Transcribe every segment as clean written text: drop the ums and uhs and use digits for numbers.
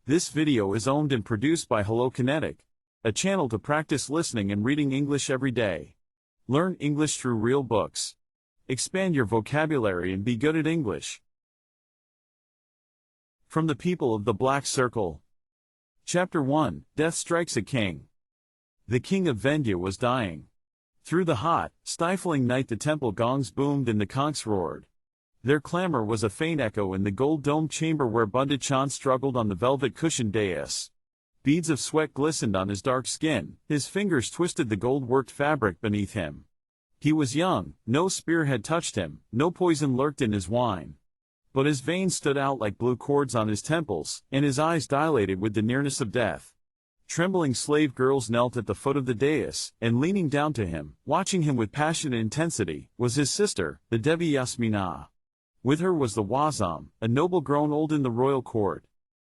This video is owned and produced by Hello Kinetic, a channel to practice listening and reading English every day. Learn English through real books. Expand your vocabulary and be good at English. From the People of the Black Circle. Chapter 1, Death Strikes a King. The king of Vendya was dying. Through the hot, stifling night the temple gongs boomed and the conchs roared. Their clamor was a faint echo in the gold-domed chamber where Bunda Chand struggled on the velvet-cushioned dais. Beads of sweat glistened on his dark skin, his fingers twisted the gold-worked fabric beneath him. He was young, no spear had touched him, no poison lurked in his wine. But his veins stood out like blue cords on his temples, and his eyes dilated with the nearness of death. Trembling slave girls knelt at the foot of the dais, and leaning down to him, watching him with passionate intensity, was his sister, the Devi Yasmina. With her was the Wazam, a noble grown old in the royal court.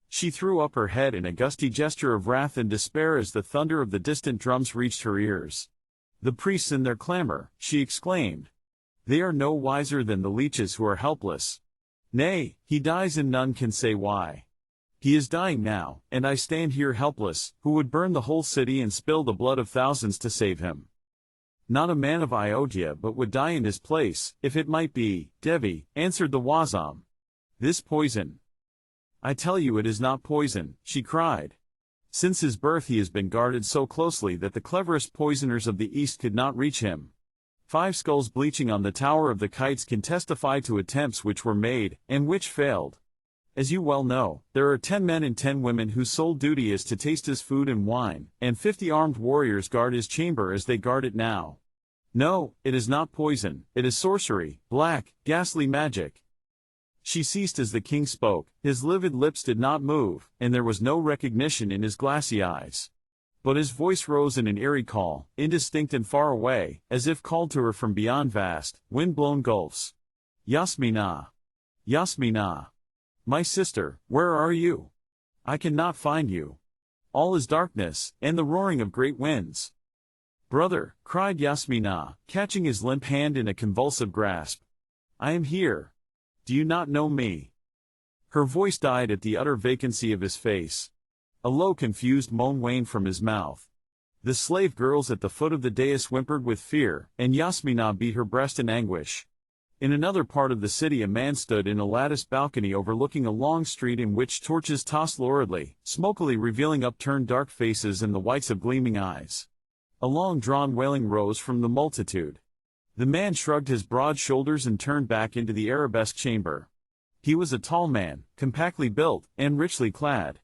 She threw up her head in a gusty gesture of wrath and despair as the thunder of the distant drums reached her ears. The priests in their clamor, she exclaimed. They are no wiser than the leeches who are helpless. Nay, he dies and none can say why. He is dying now, and I stand here helpless, who would burn the whole city and spill the blood of thousands to save him. Not a man of Ayodhya but would die in his place, if it might be, Devi, answered the Wazam. This poison. I tell you it is not poison, she cried. Since his birth he has been guarded so closely that the cleverest poisoners of the East could not reach him. 5 skulls bleaching on the Tower of the Kites can testify to attempts which were made, and which failed. As you well know, there are 10 men and 10 women whose sole duty is to taste his food and wine, and 50 armed warriors guard his chamber as they guard it now. No, it is not poison, it is sorcery, black, ghastly magic. She ceased as the king spoke, his livid lips did not move, and there was no recognition in his glassy eyes. But his voice rose in an eerie call, indistinct and far away, as if called to her from beyond vast, wind-blown gulfs. Yasmina! Yasmina! My sister, where are you? I cannot find you. All is darkness, and the roaring of great winds. Brother, cried Yasmina, catching his limp hand in a convulsive grasp. I am here. Do you not know me? Her voice died at the utter vacancy of his face. A low confused moan waned from his mouth. The slave girls at the foot of the dais whimpered with fear, and Yasmina beat her breast in anguish. In another part of the city a man stood in a latticed balcony overlooking a long street in which torches tossed luridly, smokily revealing upturned dark faces and the whites of gleaming eyes. A long-drawn wailing rose from the multitude. The man shrugged his broad shoulders and turned back into the arabesque chamber. He was a tall man, compactly built, and richly clad.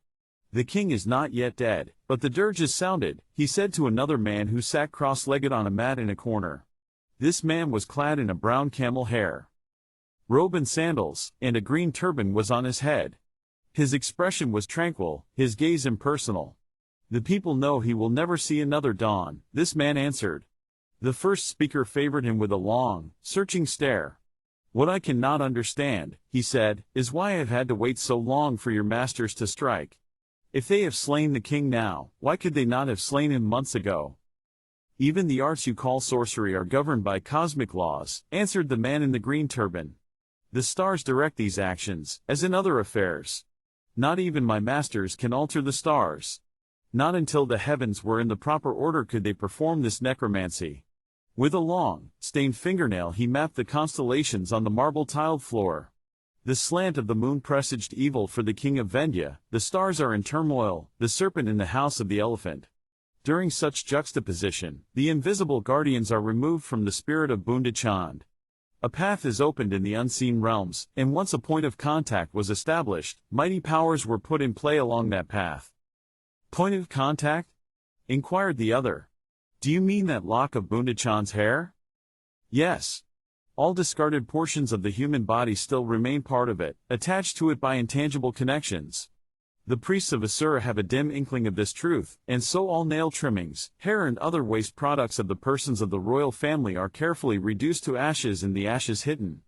The king is not yet dead, but the dirge is sounded, he said to another man who sat cross-legged on a mat in a corner. This man was clad in a brown camel hair robe and sandals, and a green turban was on his head. His expression was tranquil, his gaze impersonal. The people know he will never see another dawn, this man answered. The first speaker favored him with a long, searching stare. What I cannot understand, he said, is why I have had to wait so long for your masters to strike. If they have slain the king now, why could they not have slain him months ago? Even the arts you call sorcery are governed by cosmic laws, answered the man in the green turban. The stars direct these actions, as in other affairs. Not even my masters can alter the stars. Not until the heavens were in the proper order could they perform this necromancy. With a long, stained fingernail he mapped the constellations on the marble-tiled floor. The slant of the moon presaged evil for the king of Vendya, the stars are in turmoil, the serpent in the house of the elephant. During such juxtaposition, the invisible guardians are removed from the spirit of Bunda Chand. A path is opened in the unseen realms, and once a point of contact was established, mighty powers were put in play along that path. Point of contact? Inquired the other. Do you mean that lock of Bunda Chand's hair? Yes. All discarded portions of the human body still remain part of it, attached to it by intangible connections. The priests of Asura have a dim inkling of this truth, and so all nail trimmings, hair and other waste products of the persons of the royal family are carefully reduced to ashes and the ashes hidden.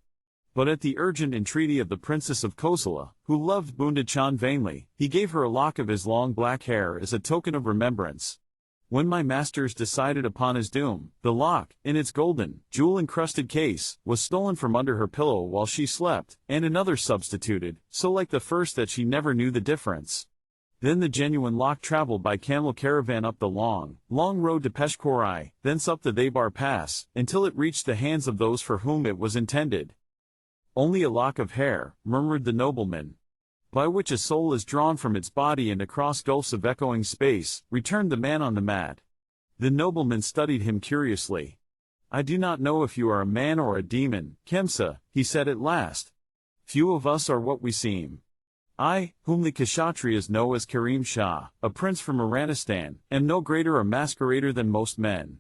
But at the urgent entreaty of the princess of Kosala, who loved Bunda Chand vainly, he gave her a lock of his long black hair as a token of remembrance. When my masters decided upon his doom, the lock, in its golden, jewel-encrusted case, was stolen from under her pillow while she slept, and another substituted, so like the first that she never knew the difference. Then the genuine Locke traveled by camel caravan up the long road to Peshkorai, thence up the Debar Pass, until it reached the hands of those for whom it was intended. Only a lock of hair, murmured the nobleman. By which a soul is drawn from its body and across gulfs of echoing space, returned the man on the mat. The nobleman studied him curiously. I do not know if you are a man or a demon, Kemsa, he said at last. Few of us are what we seem. I, whom the Kshatriyas know as Karim Shah, a prince from Iranistan, am no greater a masquerader than most men.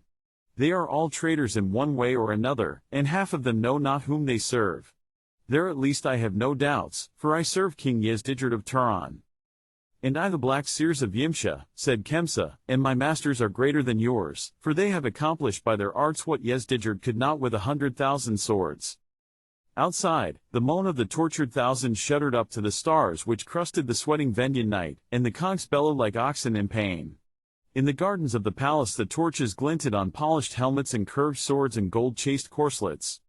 They are all traitors in one way or another, and half of them know not whom they serve. There at least I have no doubts, for I serve King Yezdijerd of Turan. And I the black seers of Yimsha, said Kemsa, and my masters are greater than yours, for they have accomplished by their arts what Yezdijerd could not with 100,000 swords. Outside, the moan of the tortured thousands shuddered up to the stars which crusted the sweating Vendian night, and the conchs bellowed like oxen in pain. In the gardens of the palace the torches glinted on polished helmets and curved swords and gold-chased corselets.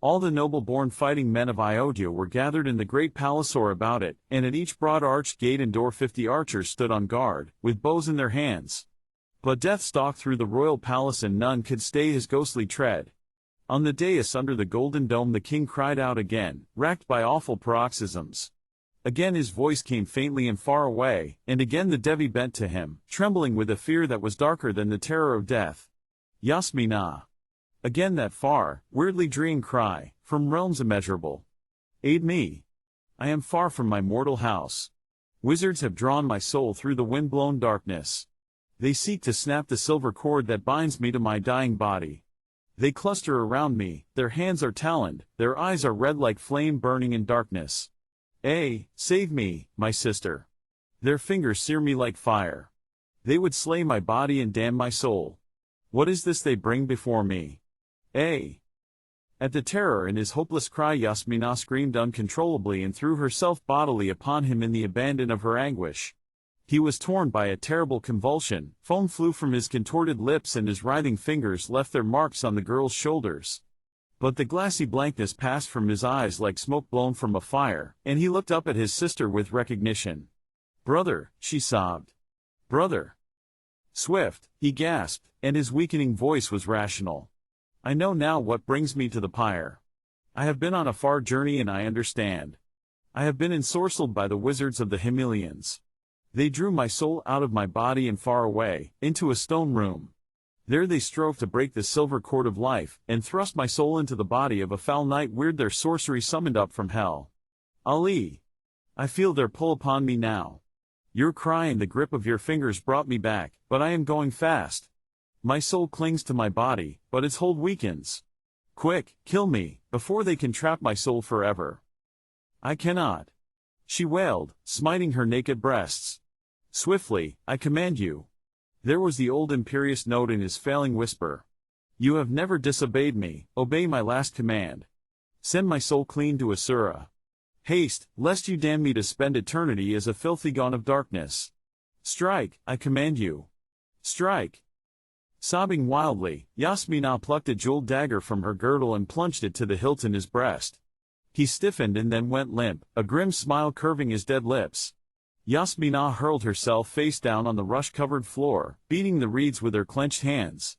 All the noble-born fighting men of Ayodhya were gathered in the great palace or about it, and at each broad arched gate and door 50 archers stood on guard, with bows in their hands. But death stalked through the royal palace and none could stay his ghostly tread. On the dais under the golden dome the king cried out again, racked by awful paroxysms. Again his voice came faintly and far away, and again the Devi bent to him, trembling with a fear that was darker than the terror of death. Yasmina. Again that far, weirdly dreeing cry, from realms immeasurable. Aid me. I am far from my mortal house. Wizards have drawn my soul through the wind-blown darkness. They seek to snap the silver cord that binds me to my dying body. They cluster around me, their hands are taloned, their eyes are red like flame burning in darkness. Save me, my sister. Their fingers sear me like fire. They would slay my body and damn my soul. What is this they bring before me? At the terror in his hopeless cry Yasmina screamed uncontrollably and threw herself bodily upon him in the abandon of her anguish. He was torn by a terrible convulsion, foam flew from his contorted lips and his writhing fingers left their marks on the girl's shoulders. But the glassy blankness passed from his eyes like smoke blown from a fire, and he looked up at his sister with recognition. Brother, she sobbed. Brother. Swift, he gasped, and his weakening voice was rational. I know now what brings me to the pyre. I have been on a far journey and I understand. I have been ensorcelled by the wizards of the Himelians. They drew my soul out of my body and far away, into a stone room. There they strove to break the silver cord of life, and thrust my soul into the body of a foul night weird their sorcery summoned up from hell. Ali! I feel their pull upon me now. Your cry and the grip of your fingers brought me back, but I am going fast. My soul clings to my body, but its hold weakens. Quick, kill me, before they can trap my soul forever. I cannot. She wailed, smiting her naked breasts. Swiftly, I command you. There was the old imperious note in his failing whisper. You have never disobeyed me, obey my last command. Send my soul clean to Asura. Haste, lest you damn me to spend eternity as a filthy gone of darkness. Strike, I command you. Strike. Sobbing wildly, Yasmina plucked a jeweled dagger from her girdle and plunged it to the hilt in his breast. He stiffened and then went limp, a grim smile curving his dead lips. Yasmina hurled herself face down on the rush-covered floor, beating the reeds with her clenched hands.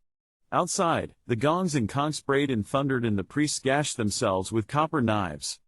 Outside, the gongs and conchs brayed and thundered and the priests gashed themselves with copper knives.